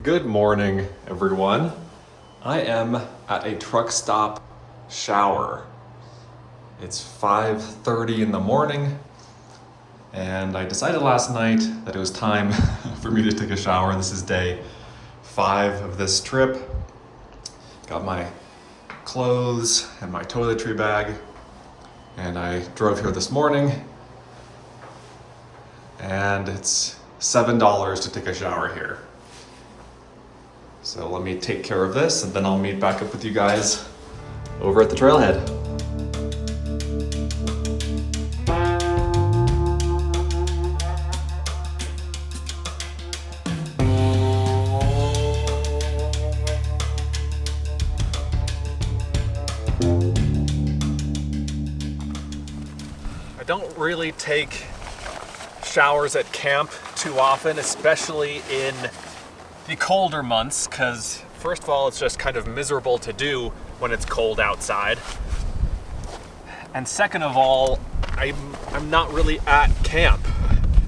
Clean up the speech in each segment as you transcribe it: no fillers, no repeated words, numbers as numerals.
Good morning, everyone. I am at a truck stop shower. It's 5:30 in the morning, and I decided last night that it was time for me to take a shower. This is day 5 of this trip. Got my clothes and my toiletry bag, and I drove here this morning, and it's $7 to take a shower here. So let me take care of this, and then I'll meet back up with you guys over at the trailhead. I don't really take showers at camp too often, especially in the colder months, because first of all, it's just kind of miserable to do when it's cold outside. And second of all, I'm not really at camp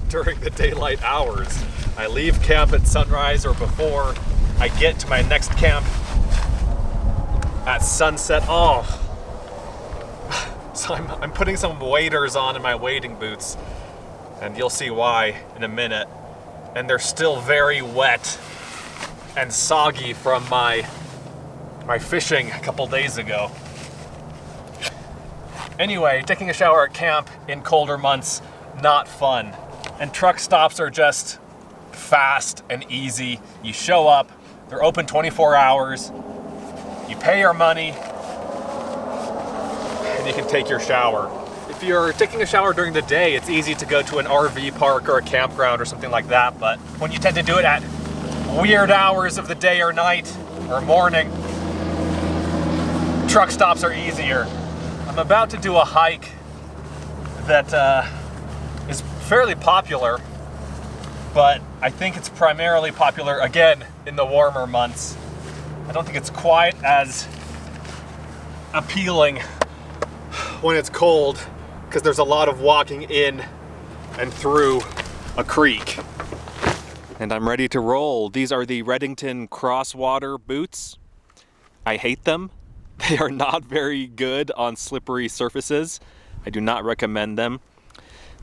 during the daylight hours. I leave camp at sunrise or before. I get to my next camp at sunset. So I'm putting some waders on in my wading boots, and you'll see why in a minute. And they're still very wet and soggy from my fishing a couple days ago. Anyway, taking a shower at camp in colder months, not fun. And truck stops are just fast and easy. You show up, they're open 24 hours, you pay your money, and you can take your shower. If you're taking a shower during the day, it's easy to go to an RV park or a campground or something like that, but when you tend to do it at weird hours of the day or night or morning, truck stops are easier. I'm about to do a hike that is fairly popular, but I think it's primarily popular again in the warmer months. I don't think it's quite as appealing when it's cold, because there's a lot of walking in and through a creek. And I'm ready to roll. These are the Redington Crosswater boots. I hate them. They are not very good on slippery surfaces. I do not recommend them.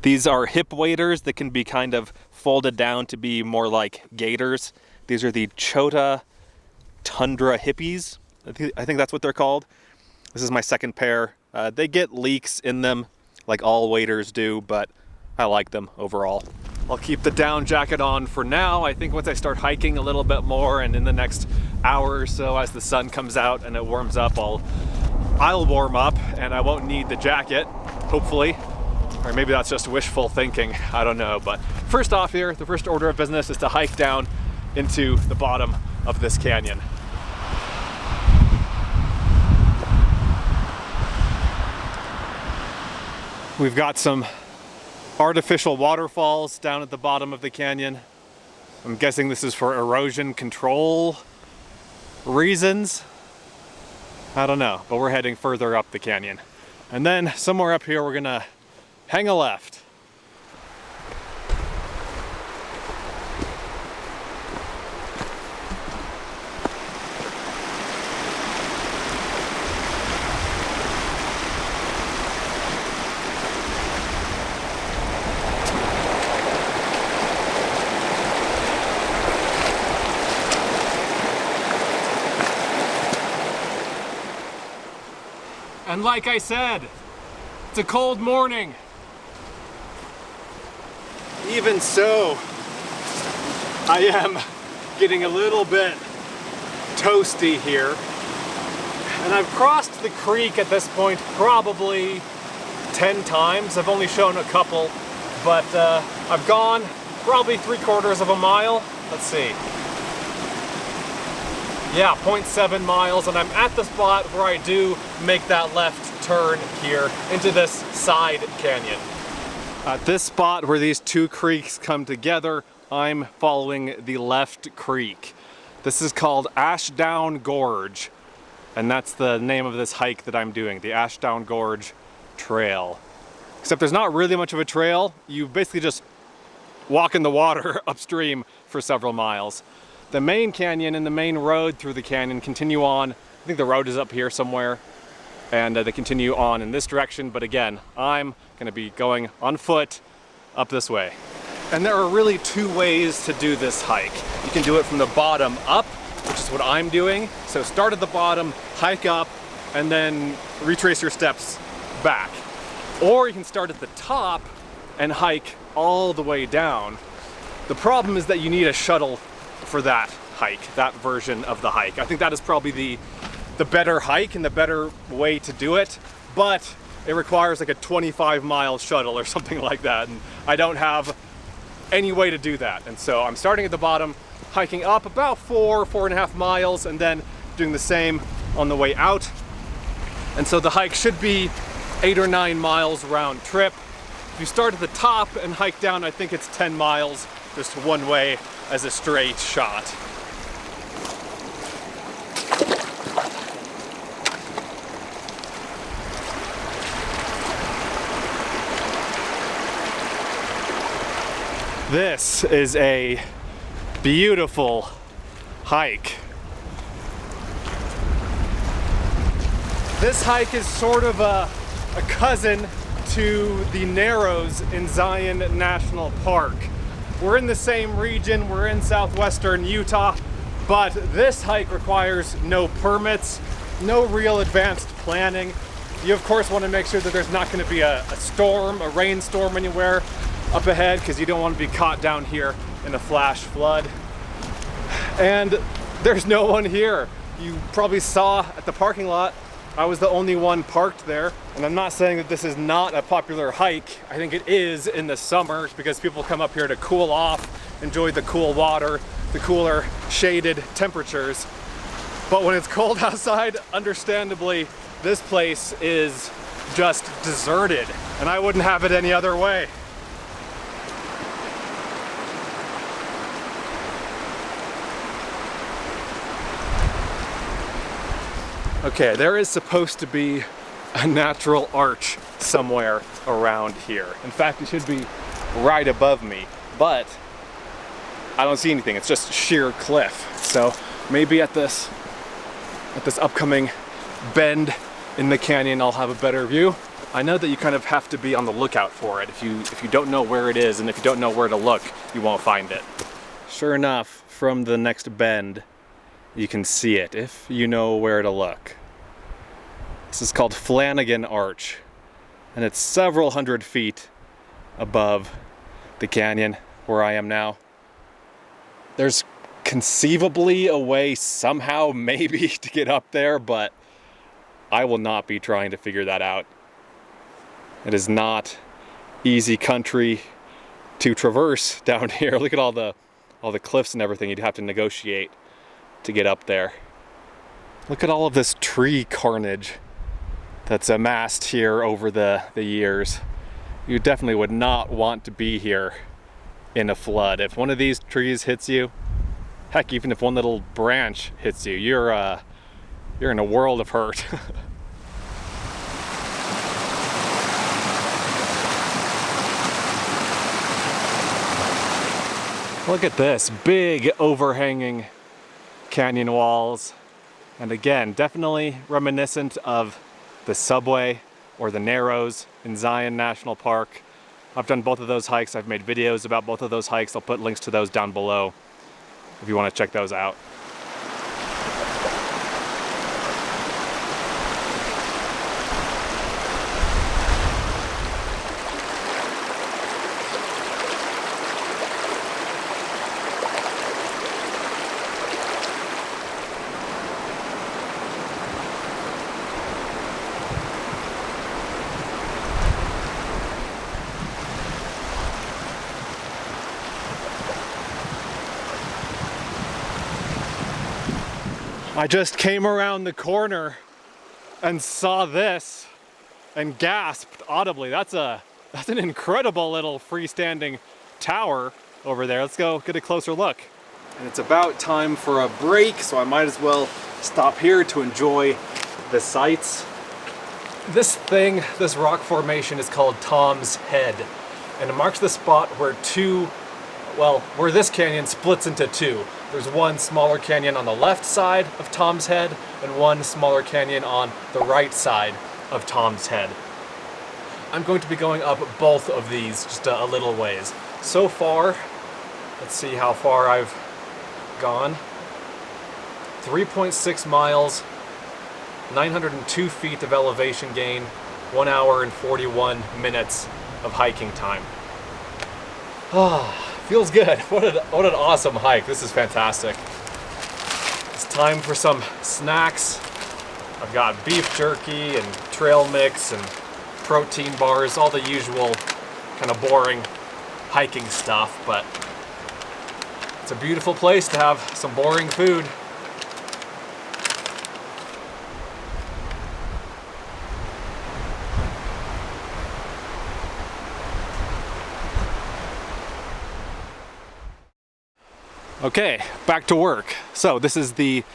These are hip waders that can be kind of folded down to be more like gaiters. These are the Chota Tundra Hippies. I think that's what they're called. This is my second pair. They get leaks in them like all waders do, but I like them overall. I'll keep the down jacket on for now. I think once I start hiking a little bit more, and in the next hour or so as the sun comes out and it warms up, I'll warm up and I won't need the jacket, hopefully. Or maybe that's just wishful thinking, I don't know. But first off here, the first order of business is to hike down into the bottom of this canyon. We've got some artificial waterfalls down at the bottom of the canyon. I'm guessing this is for erosion control reasons. I don't know, but we're heading further up the canyon. And then somewhere up here, we're gonna hang a left. And like I said, it's a cold morning. Even so, I am getting a little bit toasty here. And I've crossed the creek at this point probably 10 times. I've only shown a couple, but I've gone probably 3/4 of a mile. Let's see. Yeah, 0.7 miles, and I'm at the spot where I do make that left turn here into this side canyon. At this spot where these two creeks come together, I'm following the left creek. This is called Ashdown Gorge, and that's the name of this hike that I'm doing, the Ashdown Gorge Trail. Except there's not really much of a trail. You basically just walk in the water upstream for several miles. the main canyon and the main road through the canyon continue on. I think the road is up here somewhere, and they continue on in this direction. But again, I'm gonna be going on foot up this way. And there are really two ways to do this hike. You can do it from the bottom up, which is what I'm doing. So start at the bottom, hike up, and then retrace your steps back. Or you can start at the top and hike all the way down. The problem is that you need a shuttle for that hike, that version of the hike. I think that is probably the better hike and the better way to do it, but it requires like a 25-mile shuttle or something like that, and I don't have any way to do that. And so I'm starting at the bottom, hiking up about 4.5 miles, and then doing the same on the way out. And so the hike should be 8 or 9 miles round trip. If you start at the top and hike down, I think it's 10 miles, just one way as a straight shot. This is a beautiful hike. This hike is sort of a cousin to the Narrows in Zion National Park. We're in the same region, we're in southwestern Utah, but this hike requires no permits, no real advanced planning. You of course want to make sure that there's not going to be a storm, a rainstorm anywhere up ahead, because you don't want to be caught down here in a flash flood. And there's no one here. You probably saw at the parking lot, I was the only one parked there. And I'm not saying that this is not a popular hike. I think it is in the summer, because people come up here to cool off, enjoy the cool water, the cooler shaded temperatures. But when it's cold outside, understandably, this place is just deserted, and I wouldn't have it any other way. Okay, there is supposed to be a natural arch somewhere around here. In fact, it should be right above me, but I don't see anything. It's just sheer cliff. So maybe at this upcoming bend in the canyon, I'll have a better view. I know that you kind of have to be on the lookout for it. If you don't know where it is, and if you don't know where to look, you won't find it. Sure enough, from the next bend, you can see it if you know where to look. This is called Flanigan Arch, and it's several hundred feet above the canyon where I am now. There's conceivably a way somehow maybe to get up there, but I will not be trying to figure that out. It is not easy country to traverse down here. Look at all the cliffs and everything you'd have to negotiate to get up there. Look at all of this tree carnage that's amassed here over the years. You definitely would not want to be here in a flood. If one of these trees hits you, heck, even if one little branch hits you, you're in a world of hurt. Look at this, big overhanging canyon walls. And again, definitely reminiscent of the subway or the Narrows in Zion National Park. I've done both of those hikes. I've made videos about both of those hikes. I'll put links to those down below if you want to check those out. I just came around the corner and saw this and gasped audibly. That's an incredible little freestanding tower over there. Let's go get a closer look. And it's about time for a break, so I might as well stop here to enjoy the sights. This rock formation is called Tom's Head, and it marks the spot where this canyon splits into two. There's one smaller canyon on the left side of Tom's Head and one smaller canyon on the right side of Tom's Head. I'm going to be going up both of these just a little ways. So far, let's see how far I've gone. 3.6 miles, 902 feet of elevation gain, 1 hour and 41 minutes of hiking time. Feels good. What an awesome hike. This is fantastic. It's time for some snacks. I've got beef jerky and trail mix and protein bars, all the usual kind of boring hiking stuff, but it's a beautiful place to have some boring food. Okay, back to work. So this is the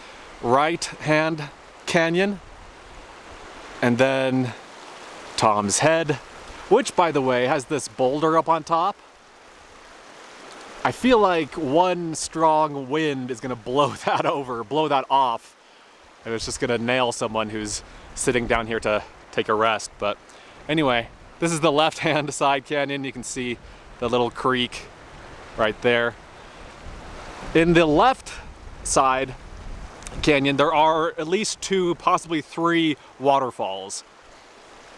right-hand canyon, and then Tom's Head, which, by the way, has this boulder up on top. I feel like one strong wind is gonna blow that over, blow that off, and it's just gonna nail someone who's sitting down here to take a rest. But anyway, this is the left-hand side canyon. You can see the little creek right there. In the left side canyon, there are at least 2, possibly 3 waterfalls.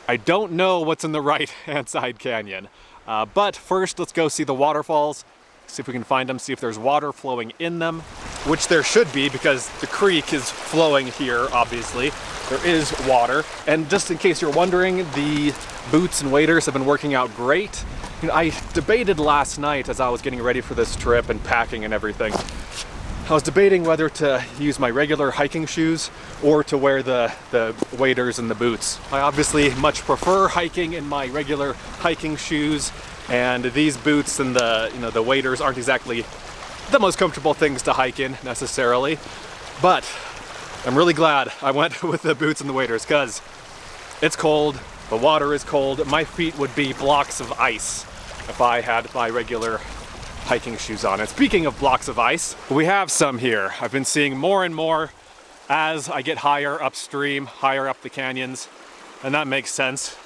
I don't know what's in the right-hand side canyon, but first let's go see the waterfalls, see if we can find them, see if there's water flowing in them, which there should be because the creek is flowing here, obviously. There is water, and just in case you're wondering, the boots and waders have been working out great. You know, I debated last night as I was getting ready for this trip and packing and everything. I was debating whether to use my regular hiking shoes or to wear the waders and the boots. I obviously much prefer hiking in my regular hiking shoes, and these boots and the waders aren't exactly the most comfortable things to hike in necessarily. But I'm really glad I went with the boots and the waders because it's cold, the water is cold, my feet would be blocks of ice if I had my regular hiking shoes on. And speaking of blocks of ice, we have some here. I've been seeing more and more as I get higher upstream, higher up the canyons, and that makes sense.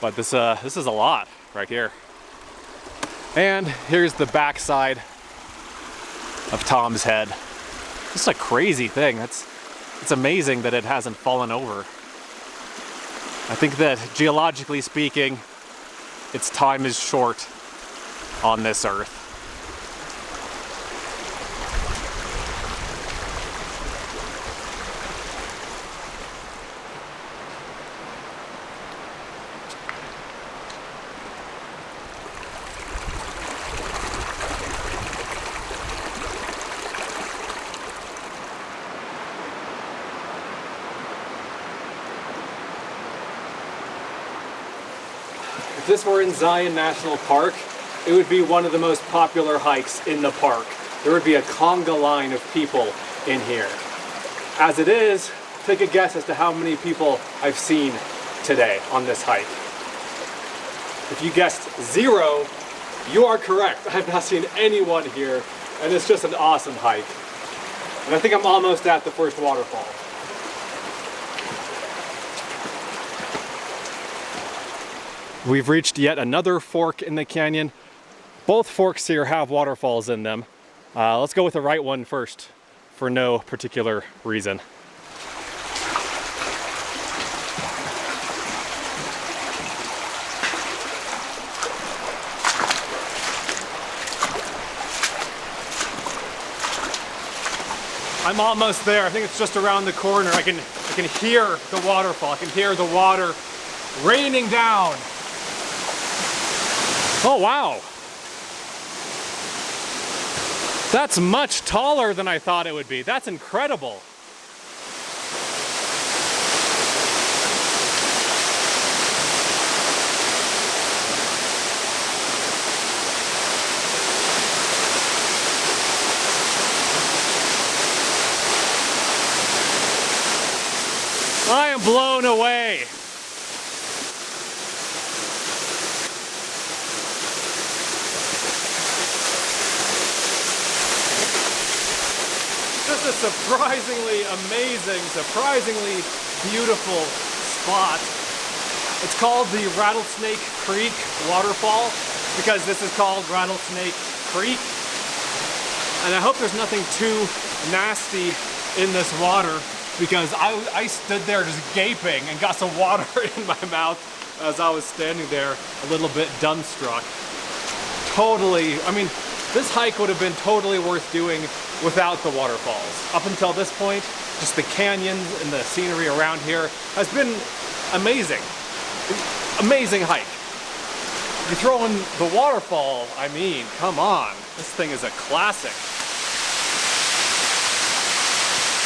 But this is a lot right here. And here's the back side of Tom's Head. This is a crazy thing. It's amazing that it hasn't fallen over. I think that geologically speaking, its time is short on this earth. If this were in Zion National Park, it would be one of the most popular hikes in the park. There would be a conga line of people in here. As it is, take a guess as to how many people I've seen today on this hike. If you guessed 0, you are correct. I have not seen anyone here, and it's just an awesome hike. And I think I'm almost at the first waterfall. We've reached yet another fork in the canyon. Both forks here have waterfalls in them. Let's go with the right one first, for no particular reason. I'm almost there. I think it's just around the corner. I can hear the waterfall. I can hear the water raining down. Oh, wow. That's much taller than I thought it would be. That's incredible. I am blown away. just a surprisingly amazing, surprisingly beautiful spot. It's called the Rattlesnake Creek Waterfall because this is called Rattlesnake Creek. And I hope there's nothing too nasty in this water because I stood there just gaping and got some water in my mouth as I was standing there a little bit dumbstruck. Totally, I mean, this hike would have been totally worth doing without the waterfalls. Up until this point, just the canyons and the scenery around here has been amazing. Amazing hike. You throw in the waterfall, I mean, come on. This thing is a classic.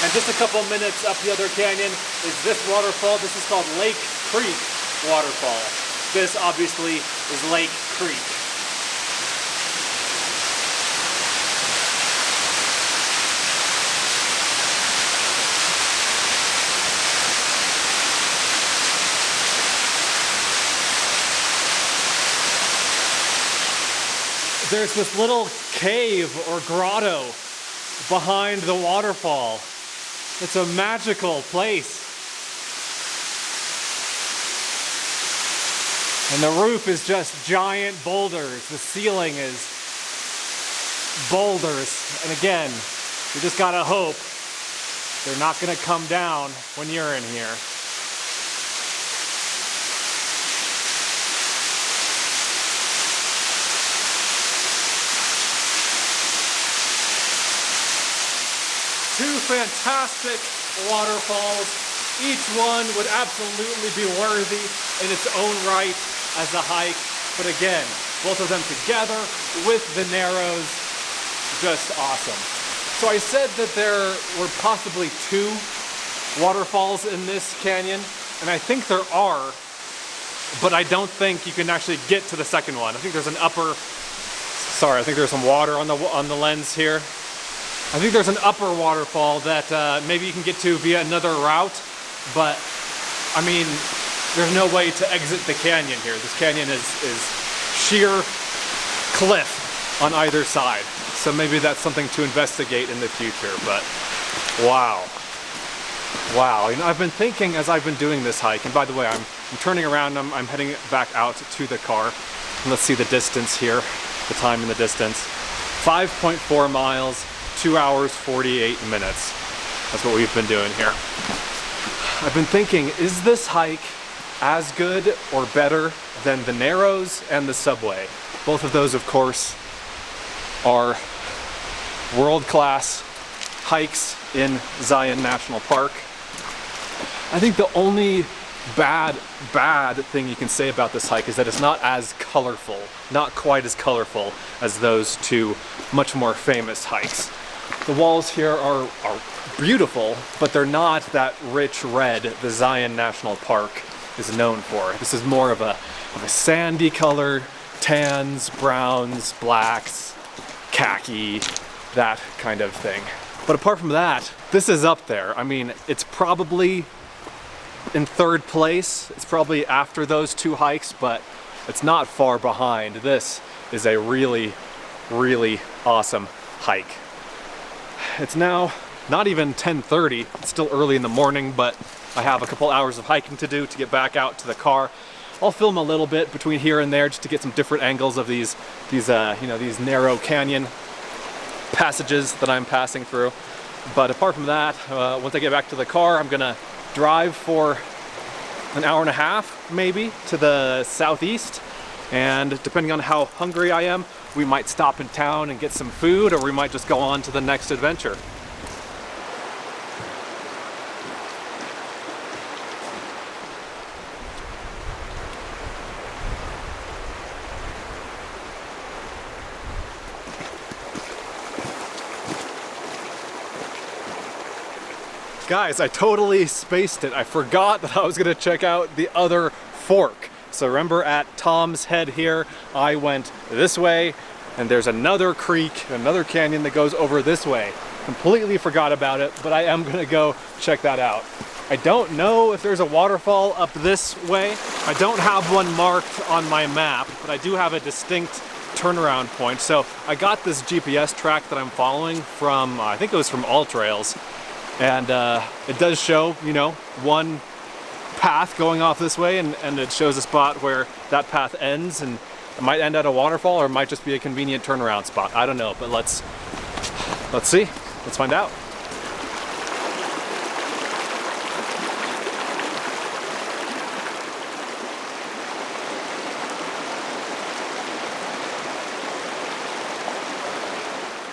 And just a couple minutes up the other canyon is this waterfall. This is called Lake Creek Waterfall. This obviously is Lake Creek. There's this little cave or grotto behind the waterfall. It's a magical place. And the roof is just giant boulders. The ceiling is boulders. And again, you just gotta hope they're not gonna come down when you're in here. Two fantastic waterfalls. Each one would absolutely be worthy in its own right as a hike. But again, both of them together with the Narrows, just awesome. So I said that there were possibly two waterfalls in this canyon, and I think there are, but I don't think you can actually get to the second one. I think there's an upper, sorry, I think there's some water on the lens here. I think there's an upper waterfall that maybe you can get to via another route, but I mean, there's no way to exit the canyon here. This canyon is sheer cliff on either side. So maybe that's something to investigate in the future, but wow. Wow, you know, I've been thinking as I've been doing this hike, and by the way, I'm turning around, I'm heading back out to the car. And let's see the distance here, the time in the distance. 5.4 miles. 2 hours, 48 minutes. That's what we've been doing here. I've been thinking, is this hike as good or better than the Narrows and the Subway? Both of those, of course, are world-class hikes in Zion National Park. I think the only bad thing you can say about this hike is that it's not as colorful, not quite as colorful as those two much more famous hikes. The walls here are beautiful, but they're not that rich red the Zion National Park is known for. This is more of a sandy color, tans, browns, blacks, khaki, that kind of thing. But apart from that, this is up there. I mean, it's probably in third place. It's probably after those two hikes, but it's not far behind. This is a really, really awesome hike. It's now not even 10:30. It's still early in the morning, but I have a couple hours of hiking to do to get back out to the car. I'll film a little bit between here and there just to get some different angles of these narrow canyon passages that I'm passing through. But apart from that, once I get back to the car, I'm gonna drive for an hour and a half, maybe, to the southeast. And depending on how hungry I am, we might stop in town and get some food, or we might just go on to the next adventure. Guys, I totally spaced it. I forgot that I was gonna check out the other fork. So remember at Tom's Head here, I went this way, and there's another creek, another canyon that goes over this way. Completely forgot about it, but I am gonna go check that out. I don't know if there's a waterfall up this way. I don't have one marked on my map, but I do have a distinct turnaround point. So I got this GPS track that I'm following from, I think it was from All Trails, and it does show, you know, one path going off this way, and it shows a spot where that path ends, and it might end at a waterfall, or it might just be a convenient turnaround spot. I don't know, but let's see. Let's find out.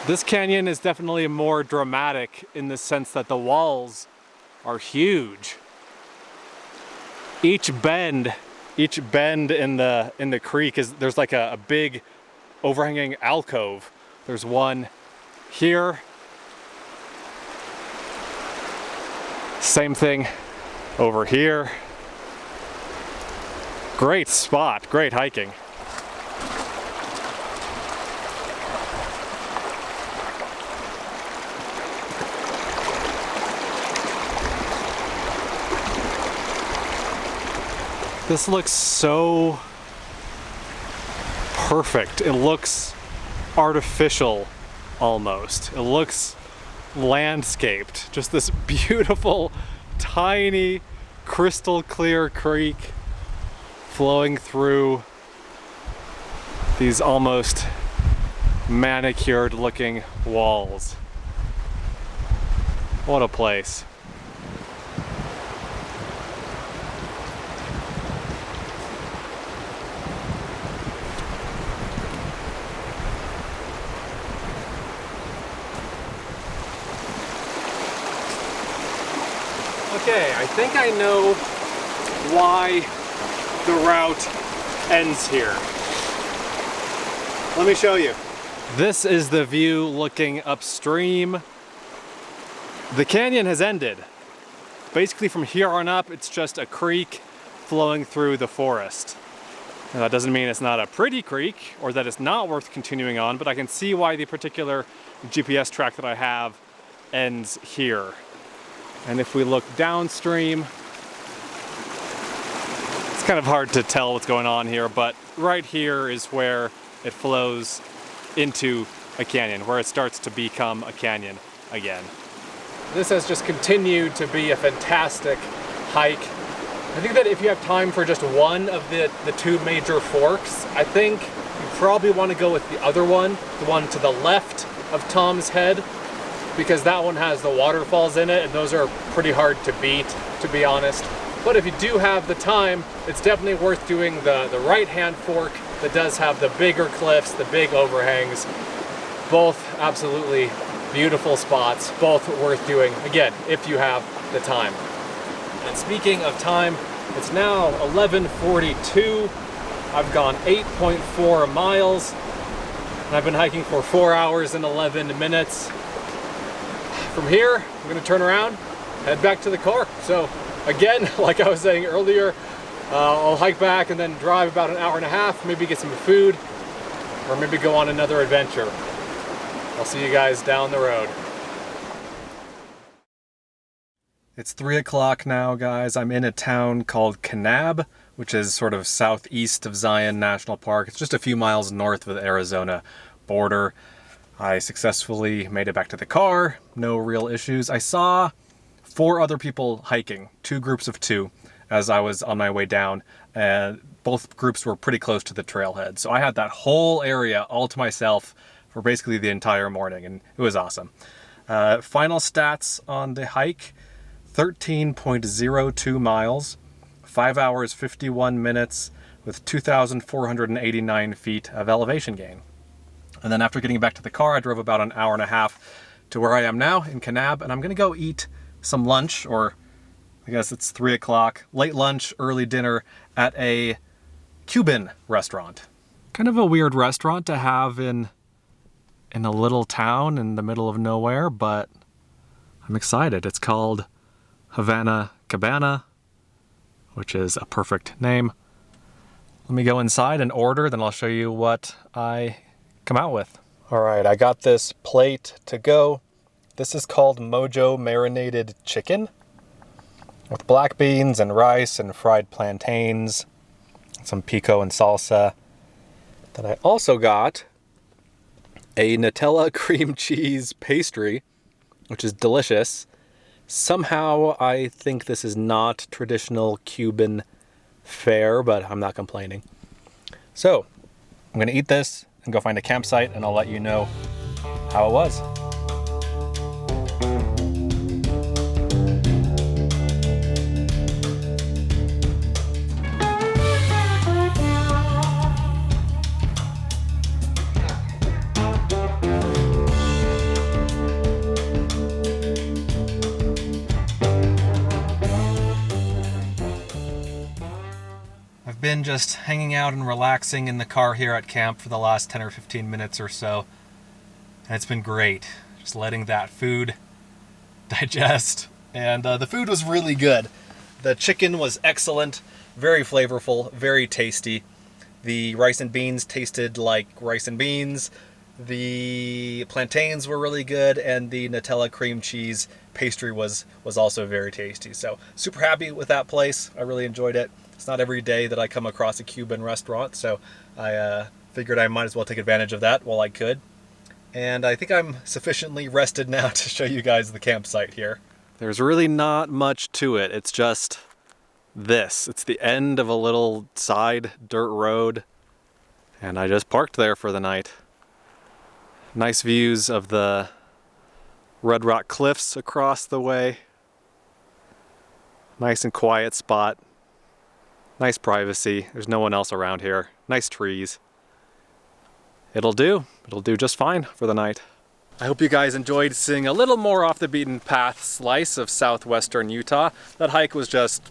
This canyon is definitely more dramatic in the sense that the walls are huge. Each bend in the creek there's like a big overhanging alcove. There's one here. Same thing over here. Great spot, great hiking. This looks so perfect. It looks artificial almost. It looks landscaped. Just this beautiful, tiny, crystal clear creek flowing through these almost manicured looking walls. What a place. Okay, I think I know why the route ends here. Let me show you. This is the view looking upstream. The canyon has ended. Basically from here on up, it's just a creek flowing through the forest. Now, that doesn't mean it's not a pretty creek or that it's not worth continuing on, but I can see why the particular GPS track that I have ends here. And if we look downstream, it's kind of hard to tell what's going on here, but right here is where it flows into a canyon, where it starts to become a canyon again. This has just continued to be a fantastic hike. I think that if you have time for just one of the two major forks, I think you probably want to go with the other one, the one to the left of Tom's Head, because that one has the waterfalls in it, and those are pretty hard to beat, to be honest. But if you do have the time, it's definitely worth doing the right-hand fork that does have the bigger cliffs, the big overhangs. Both absolutely beautiful spots, both worth doing, again, if you have the time. And speaking of time, it's now 11:42. I've gone 8.4 miles, and I've been hiking for 4 hours and 11 minutes. From here, I'm gonna turn around, head back to the car. So again, like I was saying earlier, I'll hike back and then drive about an hour and a half, maybe get some food, or maybe go on another adventure. I'll see you guys down the road. It's 3 o'clock now, guys. I'm in a town called Kanab, which is sort of southeast of Zion National Park. It's just a few miles north of the Arizona border. I successfully made it back to the car, no real issues. I saw 4 other people hiking, 2 groups of 2, as I was on my way down, and both groups were pretty close to the trailhead. So I had that whole area all to myself for basically the entire morning, and it was awesome. Final stats on the hike, 13.02 miles, 5 hours, 51 minutes, with 2,489 feet of elevation gain. And then after getting back to the car, I drove about an hour and a half to where I am now in Kanab, and I'm gonna go eat some lunch, or I guess it's 3 o'clock, late lunch, early dinner at a Cuban restaurant. Kind of a weird restaurant to have in a little town in the middle of nowhere, but I'm excited. It's called Havana Cabana, which is a perfect name. Let me go inside and order, then I'll show you what I come out with. All right, I got this plate to go. This is called Mojo Marinated Chicken with black beans and rice and fried plantains, some pico and salsa. Then I also got a Nutella cream cheese pastry, which is delicious. Somehow I think this is not traditional Cuban fare, but I'm not complaining. So I'm gonna eat this and go find a campsite, and I'll let you know how it was. I've been just hanging out and relaxing in the car here at camp for the last 10 or 15 minutes or so, and it's been great. Just letting that food digest, and the food was really good. The chicken was excellent, very flavorful, very tasty. The rice and beans tasted like rice and beans. The plantains were really good, and the Nutella cream cheese pastry was also very tasty. So super happy with that place. I really enjoyed it. It's not every day that I come across a Cuban restaurant, so I figured I might as well take advantage of that while I could. And I think I'm sufficiently rested now to show you guys the campsite here. There's really not much to it. It's just this. It's the end of a little side dirt road, and I just parked there for the night. Nice views of the Red Rock Cliffs across the way. Nice and quiet spot. Nice privacy. There's no one else around here. Nice trees. It'll do. It'll do just fine for the night. I hope you guys enjoyed seeing a little more off the beaten path slice of southwestern Utah. That hike was just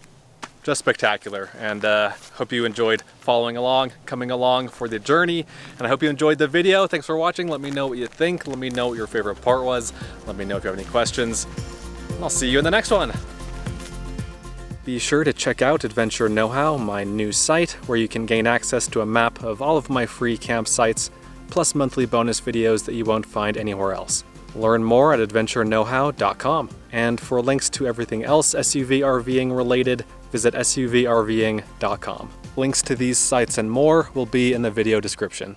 spectacular, and hope you enjoyed following along, coming along for the journey, and I hope you enjoyed the video. Thanks for watching. Let me know what you think. Let me know what your favorite part was. Let me know if you have any questions, and I'll see you in the next one. Be sure to check out Adventure Know-How, my new site, where you can gain access to a map of all of my free campsites, plus monthly bonus videos that you won't find anywhere else. Learn more at adventureknowhow.com. And for links to everything else SUV RVing related, visit suvrving.com. Links to these sites and more will be in the video description.